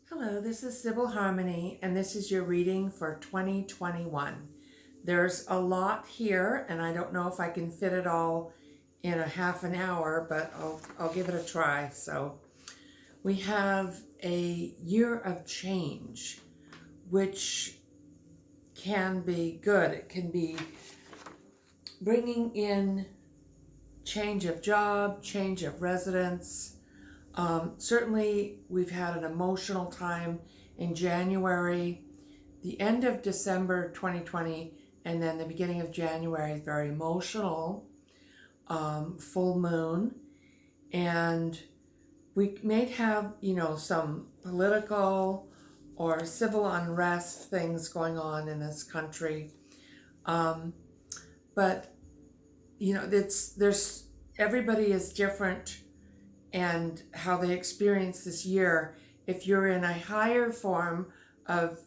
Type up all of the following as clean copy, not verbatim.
Hello, this is Sibyl Harmony, and this is your reading for 2021. There's a lot here, and I don't know if I can fit it all in a half an hour, but I'll give it a try. So we have a year of change, which can be good. It can be bringing in change of job, change of residence. Certainly, we've had an emotional time in January, the end of December 2020, and then the beginning of January is very emotional, full moon, and we may have, some political or civil unrest things going on in this country. But, there's everybody is different and how they experience this year. If you're in a higher form of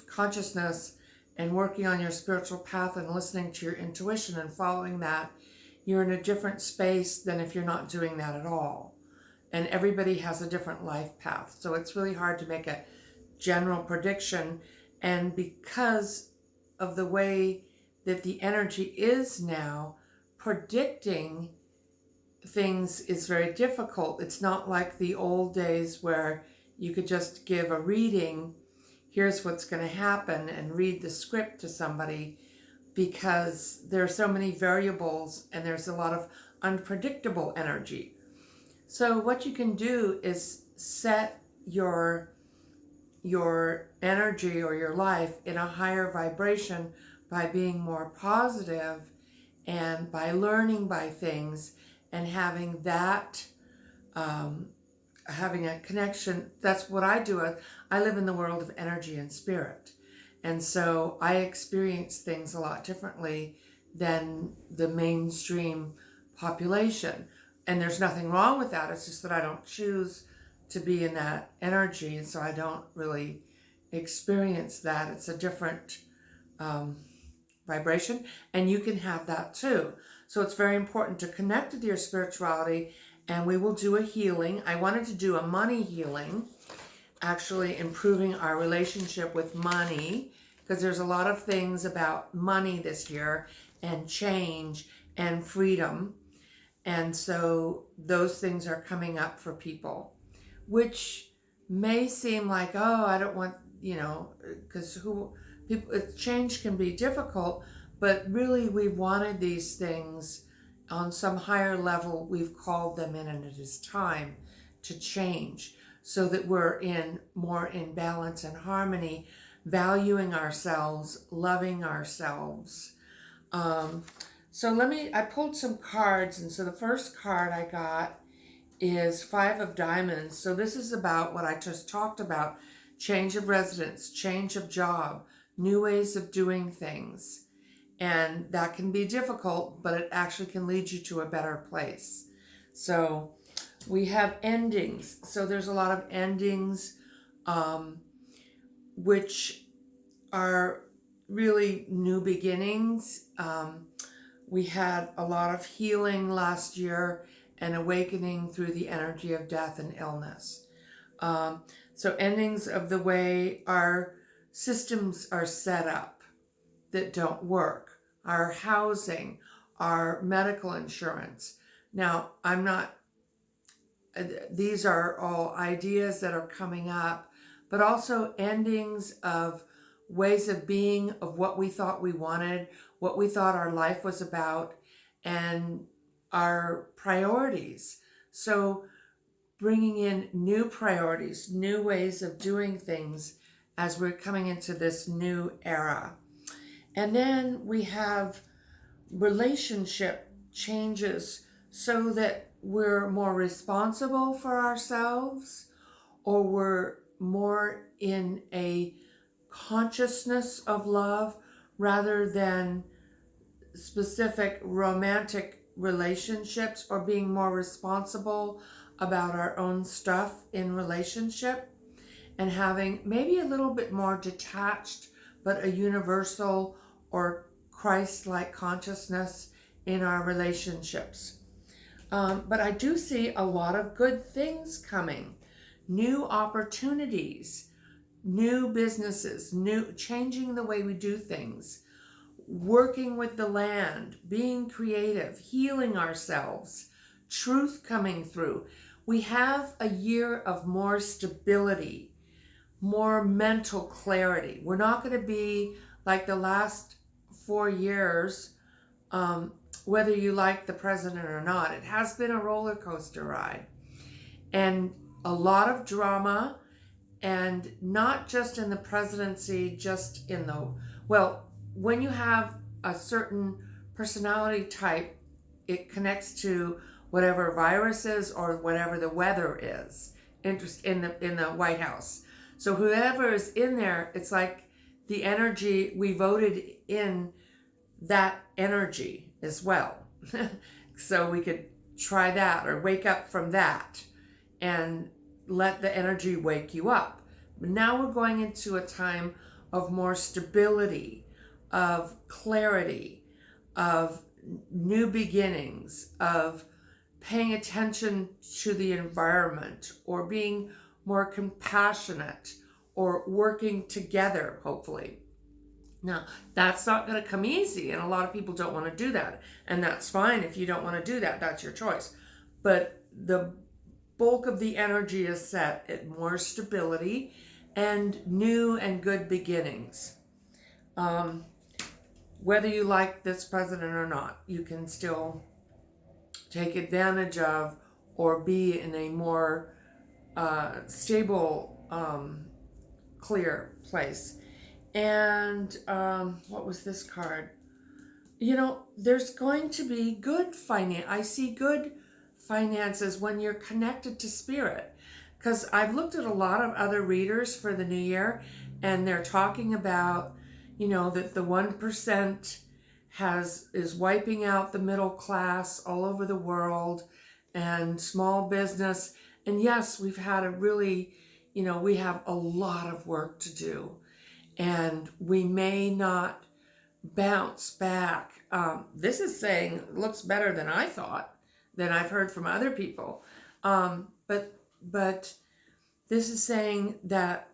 consciousness and working on your spiritual path and listening to your intuition and following that, you're in a different space than if you're not doing that at all. And everybody has a different life path. So it's really hard to make a general prediction. And because of the way that the energy is now, predicting things is very difficult. It's not like the old days where you could just give a reading, here's what's going to happen, and read the script to somebody, because there are so many variables and there's a lot of unpredictable energy. So what you can do is set your energy or your life in a higher vibration by being more positive and by learning by things and having that, having a connection. That's what I do. I live in the world of energy and spirit. And so I experience things a lot differently than the mainstream population. And there's nothing wrong with that. It's just that I don't choose to be in that energy. And so I don't really experience that. It's a different vibration. And you can have that too. So it's very important to connect with your spirituality, and we will do a healing. I wanted to do a money healing, actually improving our relationship with money, because there's a lot of things about money this year and change and freedom. And so those things are coming up for people, which may seem like, oh, I don't want, because change can be difficult. But really, we wanted these things on some higher level. We've called them in, and it is time to change so that we're more in balance and harmony, valuing ourselves, loving ourselves. So I pulled some cards, and so the first card I got is 5 of Diamonds. So this is about what I just talked about: change of residence, change of job, new ways of doing things. And that can be difficult, but it actually can lead you to a better place. So we have endings. So there's a lot of endings, which are really new beginnings. We had a lot of healing last year and awakening through the energy of death and illness. So endings of the way our systems are set up that don't work, our housing, our medical insurance. Now, these are all ideas that are coming up, but also endings of ways of being, of what we thought we wanted, what we thought our life was about, and our priorities. So bringing in new priorities, new ways of doing things as we're coming into this new era. And then we have relationship changes so that we're more responsible for ourselves, or we're more in a consciousness of love rather than specific romantic relationships, or being more responsible about our own stuff in relationship, and having maybe a little bit more detached but a universal or Christ-like consciousness in our relationships. But I do see a lot of good things coming. new opportunities, new businesses, changing the way we do things, working with the land, being creative, healing ourselves, truth coming through. We have a year of more stability, more mental clarity. We're not going to be like the last 4 years, whether you like the president or not. It has been a roller coaster ride and a lot of drama, and not just in the presidency, just in the, well, when you have a certain personality type, it connects to whatever virus is or whatever the weather is in the White House. So whoever is in there, it's like the energy, we voted in that energy as well. So we could try that or wake up from that and let the energy wake you up. But now we're going into a time of more stability, of clarity, of new beginnings, of paying attention to the environment, or being more compassionate, or working together, hopefully. Now, that's not going to come easy, and a lot of people don't want to do that. And that's fine if you don't want to do that. That's your choice. But the bulk of the energy is set at more stability and new and good beginnings. Whether you like this president or not, you can still take advantage of or be in a more stable, clear place. And what was this card? You know, there's going to be good finance. I see good finances when you're connected to spirit. Because I've looked at a lot of other readers for the new year, and they're talking about, you know, that the 1% is wiping out the middle class all over the world and small business. And yes, we've had a really, you know, we have a lot of work to do, and we may not bounce back. This is saying looks better than I thought, than I've heard from other people. But this is saying that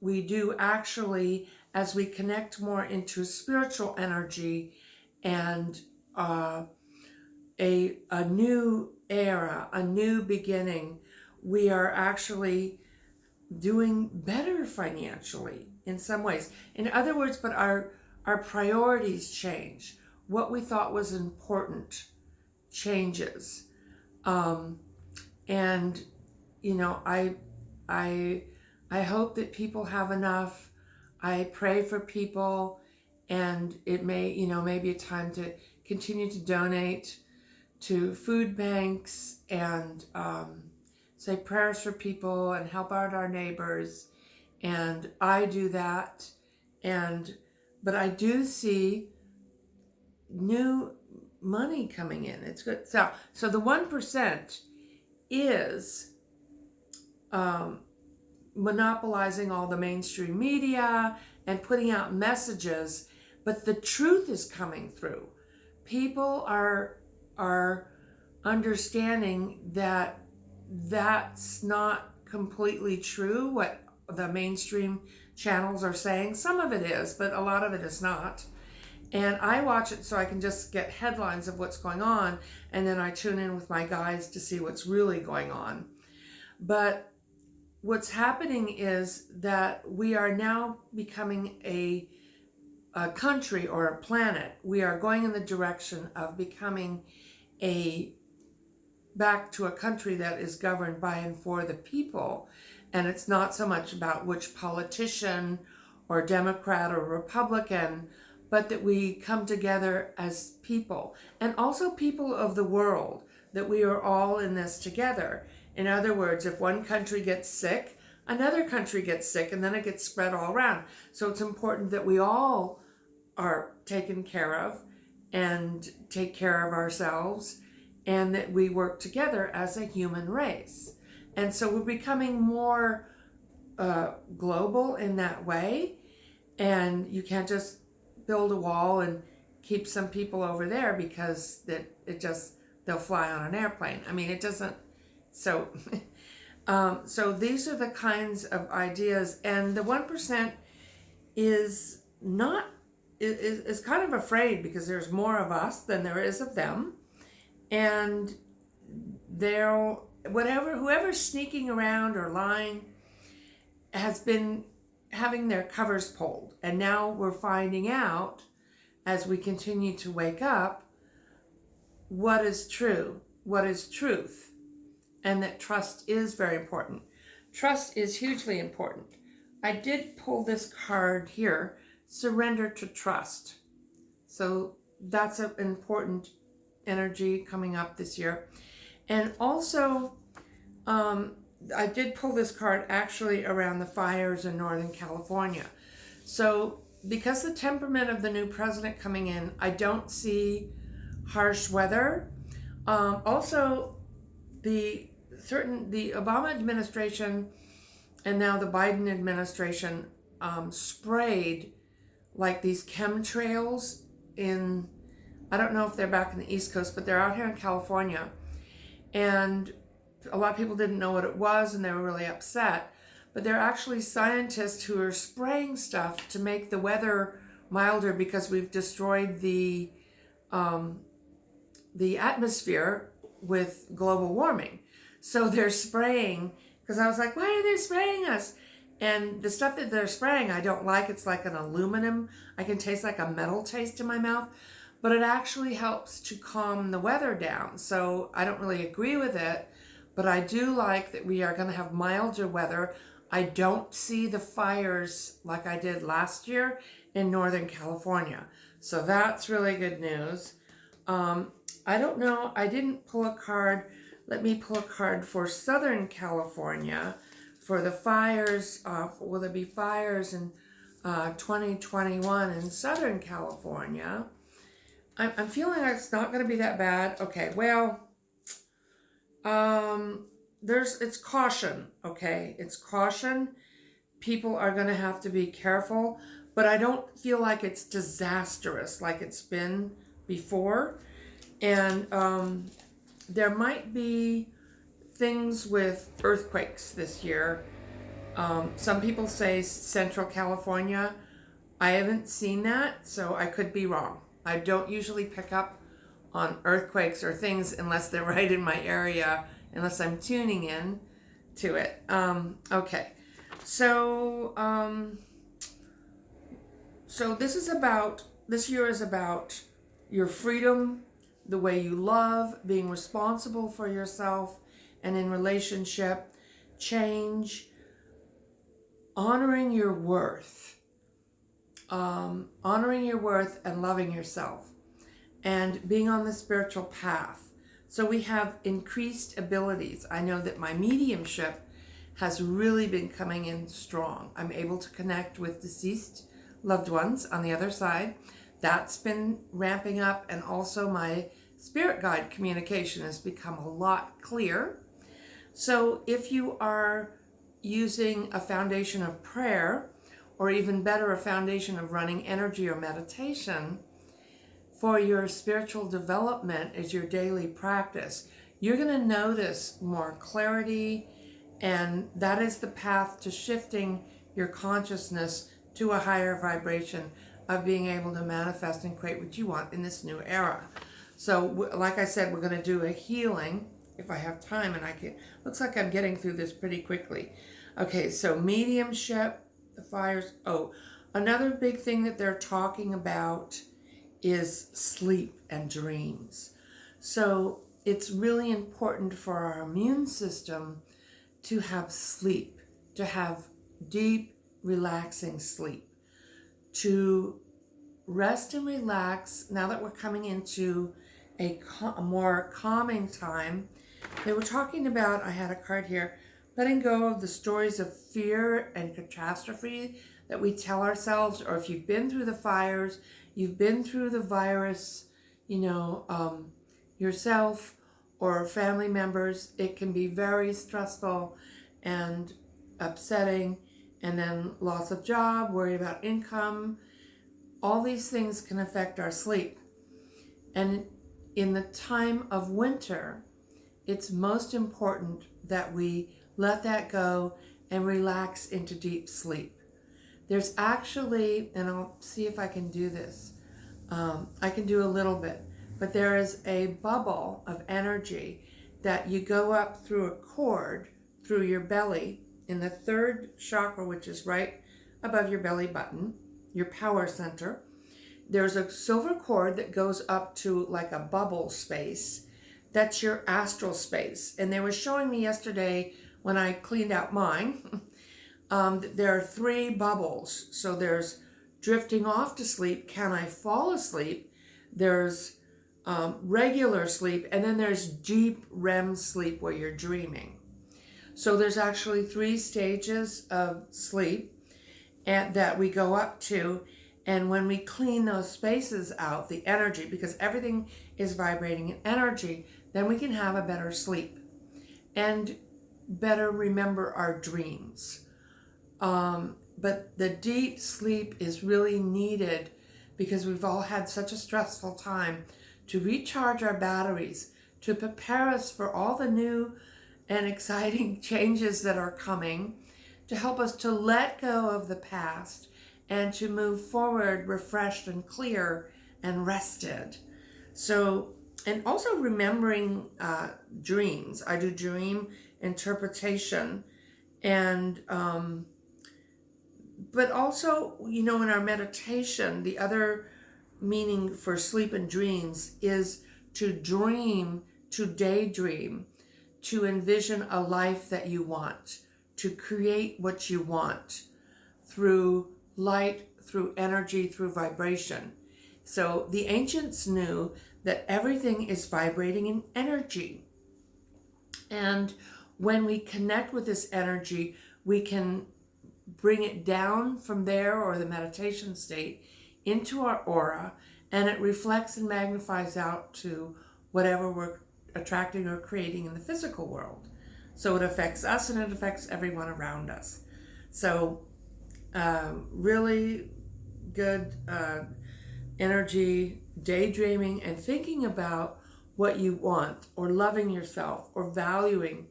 we do actually, as we connect more into spiritual energy and a new era, a new beginning, we are actually doing better financially in some ways. In other words, but our priorities change. What we thought was important changes. And, you know, I hope that people have enough. I pray for people, and it may, you know, maybe a time to continue to donate to food banks and say prayers for people and help out our neighbors. And I do that. But I do see new money coming in. It's good. So the 1% is monopolizing all the mainstream media and putting out messages, but the truth is coming through. People are understanding that that's not completely true what the mainstream channels are saying. Some of it is, but a lot of it is not. And I watch it so I can just get headlines of what's going on, and then I tune in with my guides to see what's really going on. But what's happening is that we are now becoming a country or a planet. We are going in the direction of becoming back to a country that is governed by and for the people. And it's not so much about which politician or Democrat or Republican, but that we come together as people, and also people of the world, that we are all in this together. In other words, if one country gets sick, another country gets sick, and then it gets spread all around. So it's important that we all are taken care of and take care of ourselves, and that we work together as a human race. And so we're becoming more global in that way. And you can't just build a wall and keep some people over there because they'll fly on an airplane. I mean, it doesn't. So So these are the kinds of ideas, and the 1% is not is kind of afraid because there's more of us than there is of them, and whoever's sneaking around or lying has been having their covers pulled, and now we're finding out as we continue to wake up what is true, what is truth, and that trust is very important. Trust is hugely important. I did pull this card here, surrender to trust. So that's an important energy coming up this year. And also, I did pull this card actually around the fires in Northern California. So because the temperament of the new president coming in, I don't see harsh weather. Also, the Obama administration and now the Biden administration sprayed like these chemtrails in, I don't know if they're back in the East Coast, but they're out here in California. And a lot of people didn't know what it was and they were really upset. But they're actually scientists who are spraying stuff to make the weather milder because we've destroyed the atmosphere with global warming. So they're spraying, because I was like, why are they spraying us? And the stuff that they're spraying, I don't like. It's like an aluminum. I can taste like a metal taste in my mouth. But it actually helps to calm the weather down. So I don't really agree with it. But I do like that we are going to have milder weather. I don't see the fires like I did last year in Northern California. So that's really good news. I don't know. I didn't pull a card. Let me pull a card for Southern California for the fires. Will there be fires in 2021 in Southern California? I'm feeling like it's not going to be that bad. Okay, well, it's caution, okay? It's caution. People are going to have to be careful, but I don't feel like it's disastrous like it's been before. And there might be things with earthquakes this year. Some people say Central California. I haven't seen that, so I could be wrong. I don't usually pick up on earthquakes or things unless they're right in my area, unless I'm tuning in to it. Okay, so this year is about your freedom, the way you love, being responsible for yourself and in relationship, change, honoring your worth and loving yourself, and being on the spiritual path. So we have increased abilities. I know that my mediumship has really been coming in strong. I'm able to connect with deceased loved ones on the other side. That's been ramping up, and also my spirit guide communication has become a lot clearer. So if you are using a foundation of prayer, or even better, a foundation of running energy or meditation for your spiritual development as your daily practice, you're going to notice more clarity, and that is the path to shifting your consciousness to a higher vibration of being able to manifest and create what you want in this new era. So like I said, we're going to do a healing if I have time, and looks like I'm getting through this pretty quickly. Okay, so mediumship, the fires. Oh, another big thing that they're talking about is sleep and dreams. So it's really important for our immune system to have sleep, to have deep, relaxing sleep, to rest and relax. Now that we're coming into a more calming time, they were talking about, I had a card here, letting go of the stories of fear and catastrophe that we tell ourselves, or if you've been through the fires, you've been through the virus, yourself or family members, it can be very stressful and upsetting, and then loss of job, worry about income. All these things can affect our sleep. And in the time of winter, it's most important that we let that go, and relax into deep sleep. There's actually, and I'll see if I can do this, I can do a little bit, but there is a bubble of energy that you go up through a cord through your belly in the third chakra, which is right above your belly button, your power center. There's a silver cord that goes up to like a bubble space. That's your astral space. And they were showing me yesterday when I cleaned out mine, there are 3 bubbles. So there's drifting off to sleep. Can I fall asleep? There's regular sleep. And then there's deep REM sleep where you're dreaming. So there's actually 3 stages of sleep and that we go up to. And when we clean those spaces out, the energy, because everything is vibrating in energy, then we can have a better sleep and better remember our dreams. But the deep sleep is really needed because we've all had such a stressful time to recharge our batteries, to prepare us for all the new and exciting changes that are coming, to help us to let go of the past and to move forward refreshed and clear and rested. So, and also remembering dreams. I do dream interpretation, and but also, you know, in our meditation, the other meaning for sleep and dreams is to dream, to daydream, to envision a life that you want, to create what you want through light, through energy, through vibration. So the ancients knew that everything is vibrating in energy. And when we connect with this energy, we can bring it down from there, or the meditation state, into our aura, and it reflects and magnifies out to whatever we're attracting or creating in the physical world. So it affects us and it affects everyone around us. So really good energy, daydreaming and thinking about what you want, or loving yourself, or valuing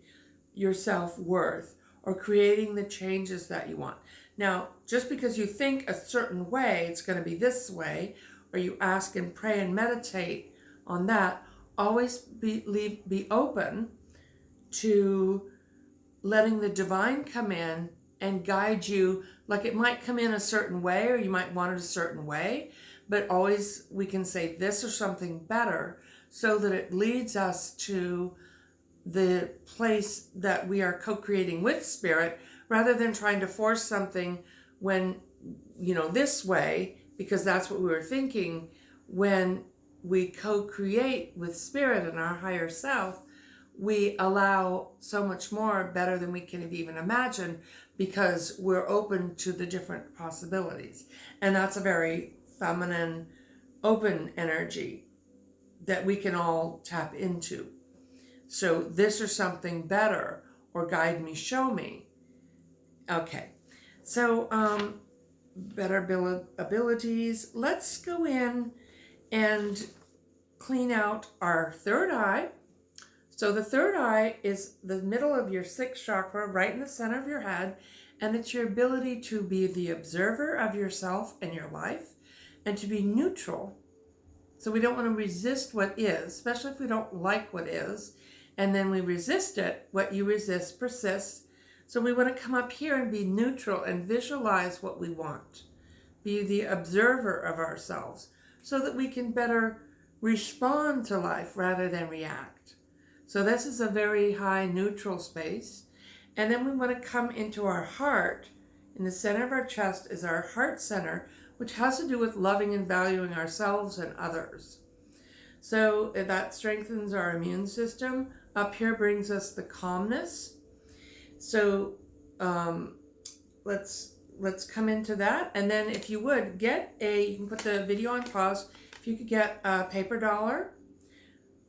your self-worth, or creating the changes that you want. Now, just because you think a certain way, it's going to be this way, or you ask and pray and meditate on that, always be open to letting the divine come in and guide you. Like, it might come in a certain way, or you might want it a certain way, but always we can say this or something better, so that it leads us to the place that we are co-creating with spirit, rather than trying to force something when, you know, this way, because that's what we were thinking. When we co-create with spirit and our higher self, we allow so much more better than we can even imagine, because we're open to the different possibilities. And that's a very feminine, open energy that we can all tap into. So this or something better, or guide me, show me. Okay, so better abilities. Let's go in and clean out our third eye. So the third eye is the middle of your 6th chakra, right in the center of your head, and it's your ability to be the observer of yourself and your life, and to be neutral. So we don't want to resist what is, especially if we don't like what is, and then we resist it. What you resist persists. So we want to come up here and be neutral and visualize what we want. Be the observer of ourselves, so that we can better respond to life rather than react. So this is a very high neutral space. And then we want to come into our heart. In the center of our chest is our heart center, which has to do with loving and valuing ourselves and others. So that strengthens our immune system. Up here brings us the calmness. So let's come into that. And then if you would, you can put the video on pause. If you could get a paper dollar,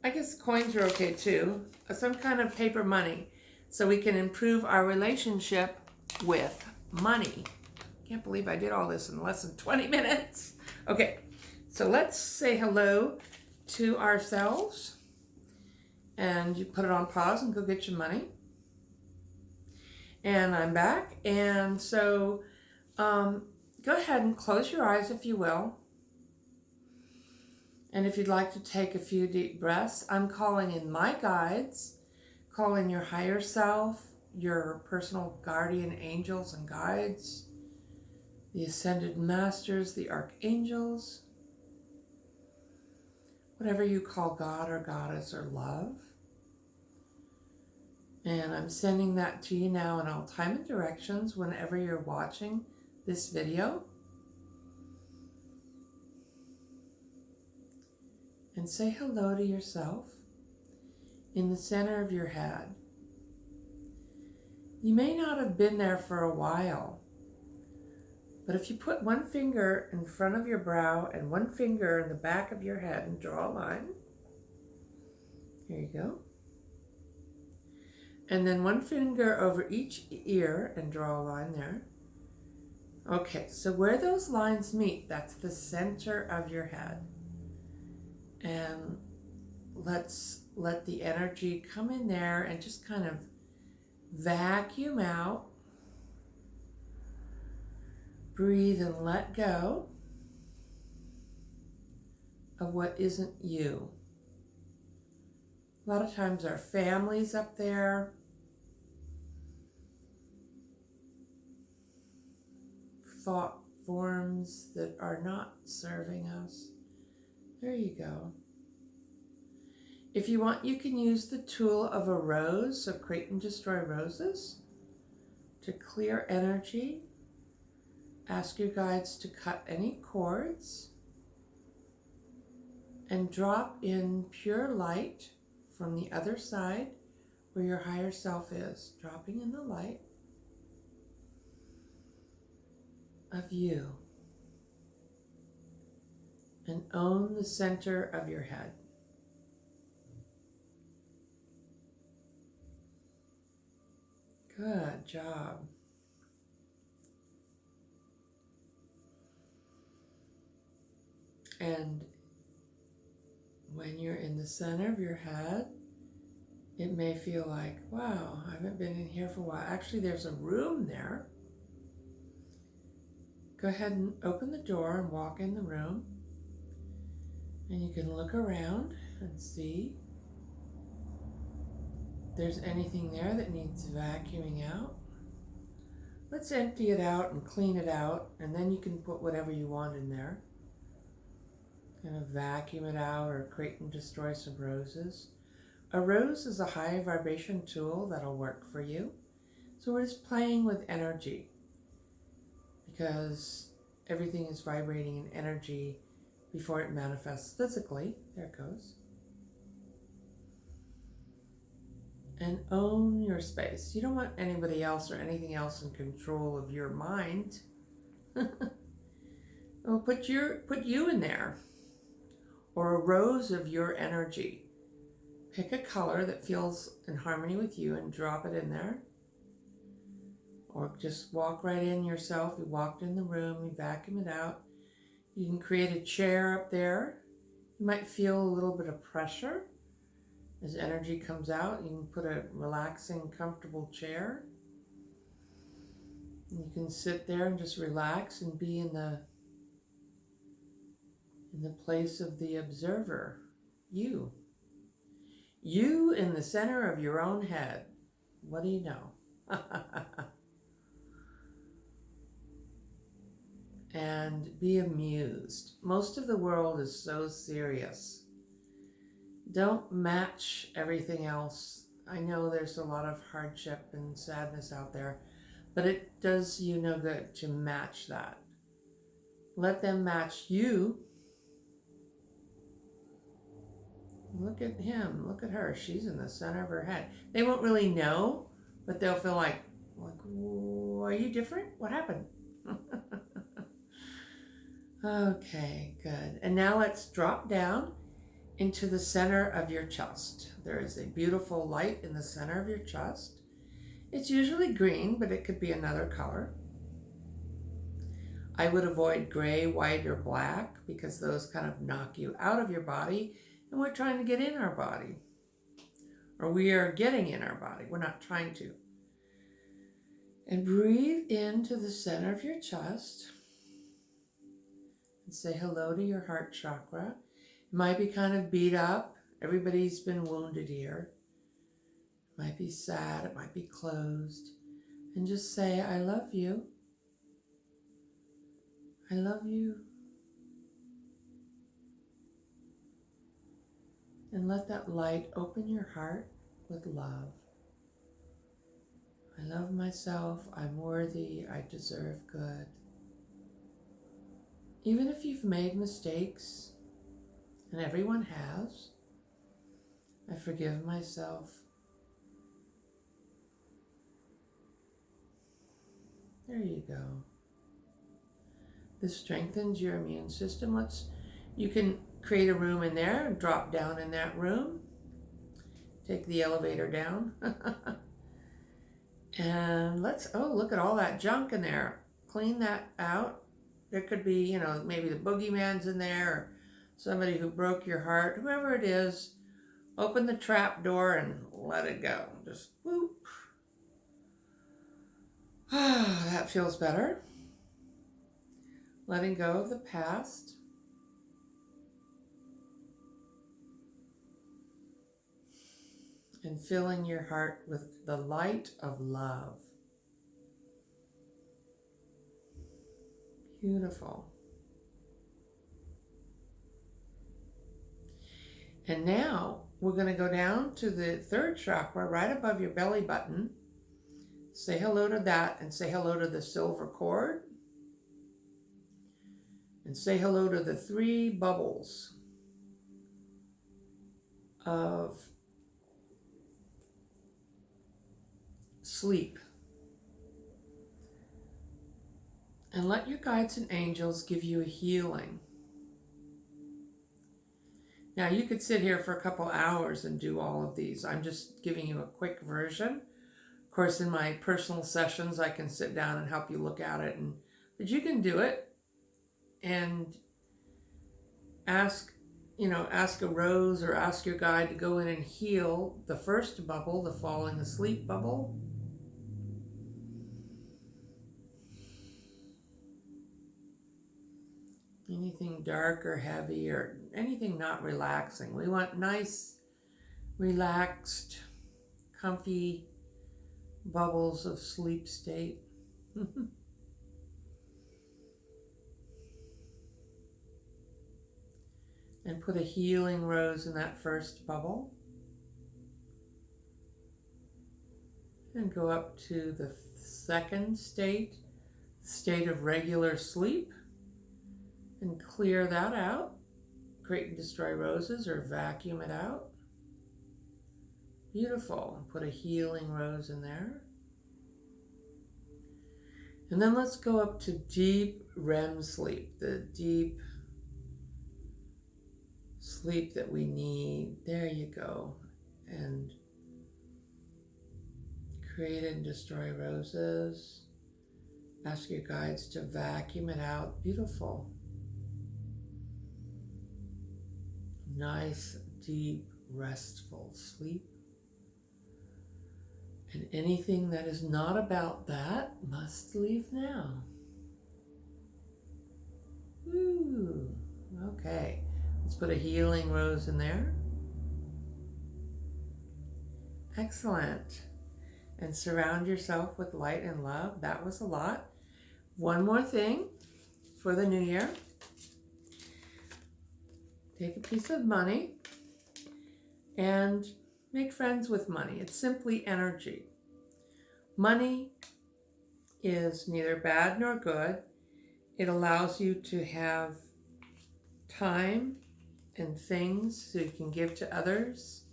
I guess coins are okay too, some kind of paper money, so we can improve our relationship with money. Can't believe I did all this in less than 20 minutes. Okay, so let's say hello to ourselves. And you put it on pause and go get your money. And I'm back. And so go ahead and close your eyes if you will. And if you'd like to take a few deep breaths, I'm calling in my guides, calling your higher self, your personal guardian angels and guides, the ascended masters, the archangels, whatever you call God or goddess or love. And I'm sending that to you now in all time and directions whenever you're watching this video. And say hello to yourself in the center of your head. You may not have been there for a while, but if you put one finger in front of your brow and one finger in the back of your head and draw a line, here you go. And then one finger over each ear and draw a line there. Okay, so where those lines meet, that's the center of your head. And let's let the energy come in there and just kind of vacuum out. Breathe and let go of what isn't you. A lot of times our family's up there. Thought forms that are not serving us. There you go. If you want, you can use the tool of a rose, so create and destroy roses, to clear energy. Ask your guides to cut any cords and drop in pure light from the other side where your higher self is, dropping in the light of you, and own the center of your head. Good job. And when you're in the center of your head, it may feel like, wow, I haven't been in here for a while. Actually, there's a room there. Go ahead and open the door and walk in the room. And you can look around and see if there's anything there that needs vacuuming out. Let's empty it out and clean it out, and then you can put whatever you want in there. Kind of vacuum it out or create and destroy some roses. A rose is a high vibration tool that'll work for you. So we're just playing with energy, because everything is vibrating in energy before it manifests physically. There it goes. And own your space. You don't want anybody else or anything else in control of your mind. Well, put you in there, or a rose of your energy. Pick a color that feels in harmony with you and drop it in there. Or just walk right in yourself. You walked in the room, you vacuum it out. You can create a chair up there. You might feel a little bit of pressure as energy comes out. You can put a relaxing, comfortable chair. And you can sit there and just relax and be in the place of the observer. You in the center of your own head. What do you know? And be amused. Most of the world is so serious. Don't match everything else. I know there's a lot of hardship and sadness out there, but it does you no good to match that. Let them match you. Look at him, look at her. She's in the center of her head. They won't really know, but they'll feel like, are you different? What happened? Okay, good. And now let's drop down into the center of your chest. There is a beautiful light in the center of your chest. It's usually green, but it could be another color. I would avoid gray, white, or black, because those kind of knock you out of your body, and we're trying to get in our body. Or we are getting in our body. We're not trying to. And breathe into the center of your chest and say hello to your heart chakra. It might be kind of beat up. Everybody's been wounded here. It might be sad. It might be closed. And just say, I love you. I love you. And let that light open your heart with love. I love myself. I'm worthy. I deserve good. Even if you've made mistakes, and everyone has, I forgive myself. There you go. This strengthens your immune system. You can create a room in there and drop down in that room. Take the elevator down. And oh, look at all that junk in there. Clean that out. There could be, maybe the boogeyman's in there, or somebody who broke your heart, whoever it is. Open the trap door and let it go. Just whoop. That feels better. Letting go of the past. And filling your heart with the light of love. Beautiful. And now we're going to go down to the third chakra right above your belly button. Say hello to that and say hello to the silver cord. And say hello to the 3 bubbles of sleep. And let your guides and angels give you a healing. Now you could sit here for a couple hours and do all of these. I'm just giving you a quick version. Of course, in my personal sessions, I can sit down and help you look at it. But you can do it and ask a rose or ask your guide to go in and heal the first bubble, the falling asleep bubble. Anything dark or heavy or anything not relaxing. We want nice, relaxed, comfy bubbles of sleep state. And put a healing rose in that first bubble. And go up to the second state of regular sleep. And clear that out. Create and destroy roses or vacuum it out. Beautiful. Put a healing rose in there. And then let's go up to deep REM sleep, the deep sleep that we need. There you go. And create and destroy roses. Ask your guides to vacuum it out. Beautiful. Nice, deep, restful sleep. And anything that is not about that must leave now. Ooh, okay. Let's put a healing rose in there. Excellent. And surround yourself with light and love. That was a lot. One more thing for the new year. Take a piece of money and make friends with money. It's simply energy. Money is neither bad nor good. It allows you to have time and things so you can give to others,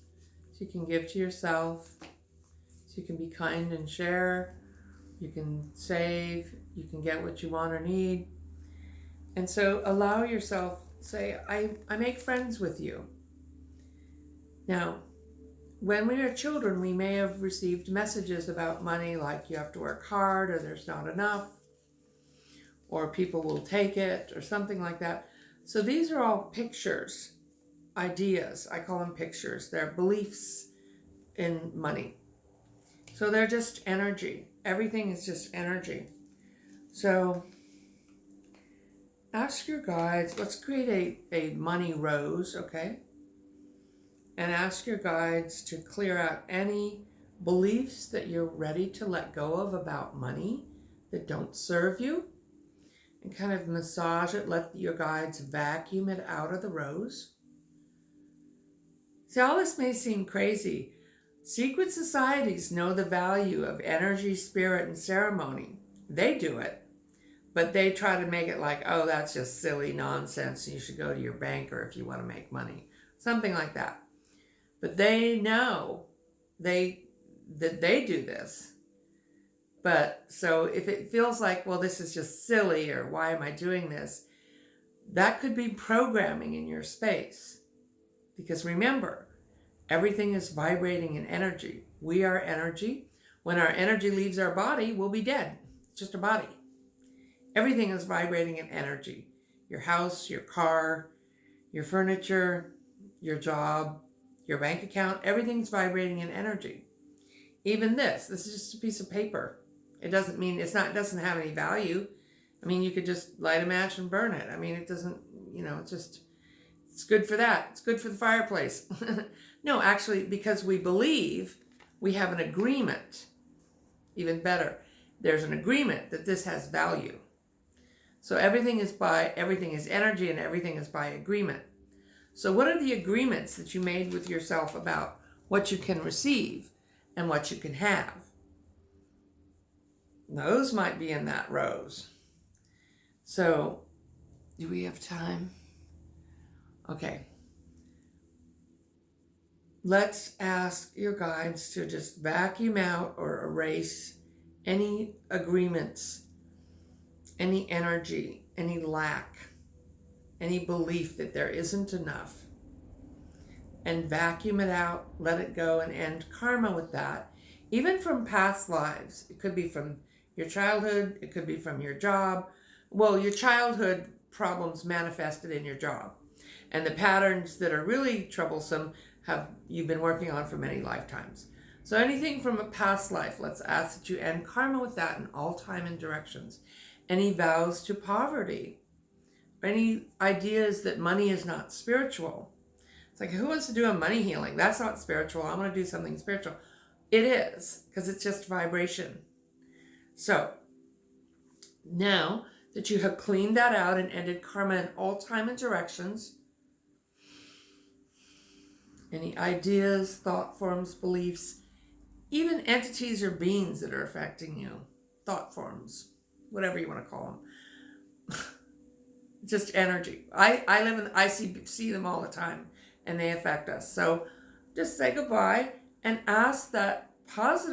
so you can give to yourself, so you can be kind and share, you can save, you can get what you want or need. And so allow yourself, say, I make friends with you. Now, when we are children, we may have received messages about money like you have to work hard or there's not enough or people will take it or something like that. So these are all pictures, ideas. I call them pictures. They're beliefs in money. So they're just energy. Everything is just energy. So ask your guides. Let's create a money rose, okay? And ask your guides to clear out any beliefs that you're ready to let go of about money that don't serve you. And kind of massage it. Let your guides vacuum it out of the rose. See, all this may seem crazy. Secret societies know the value of energy, spirit, and ceremony. They do it. But they try to make it like, oh, that's just silly nonsense. You should go to your banker if you want to make money. Something like that. But they know that they do this. But so if it feels like, well, this is just silly, or why am I doing this? That could be programming in your space. Because remember, everything is vibrating in energy. We are energy. When our energy leaves our body, we'll be dead. It's just a body. Everything is vibrating in energy. Your house, your car, your furniture, your job, your bank account, everything's vibrating in energy. Even this is just a piece of paper. It doesn't have any value. I mean, you could just light a match and burn it. I mean, it doesn't, it's good for that. It's good for the fireplace. No, actually, because we believe we have an agreement. Even better, there's an agreement that this has value. So everything is energy, and everything is by agreement. So what are the agreements that you made with yourself about what you can receive and what you can have? Those might be in that rose. So, do we have time? Okay. Let's ask your guides to just vacuum out or erase any agreements, any energy, any lack, any belief that there isn't enough. And vacuum it out, let it go, and end karma with that. Even from past lives. It could be from your childhood. It could be from your job. Well, your childhood problems manifested in your job. And the patterns that are really troublesome you've been working on for many lifetimes. So anything from a past life, let's ask that you end karma with that in all time and directions. Any vows to poverty. Any ideas that money is not spiritual. It's like, who wants to do a money healing? That's not spiritual. I want to do something spiritual. It is, because it's just vibration. So, now that you have cleaned that out and ended karma in all time and directions, any ideas, thought forms, beliefs, even entities or beings that are affecting you, thought forms, whatever you want to call them, just energy. I see them all the time, and they affect us. So just say goodbye and ask that positive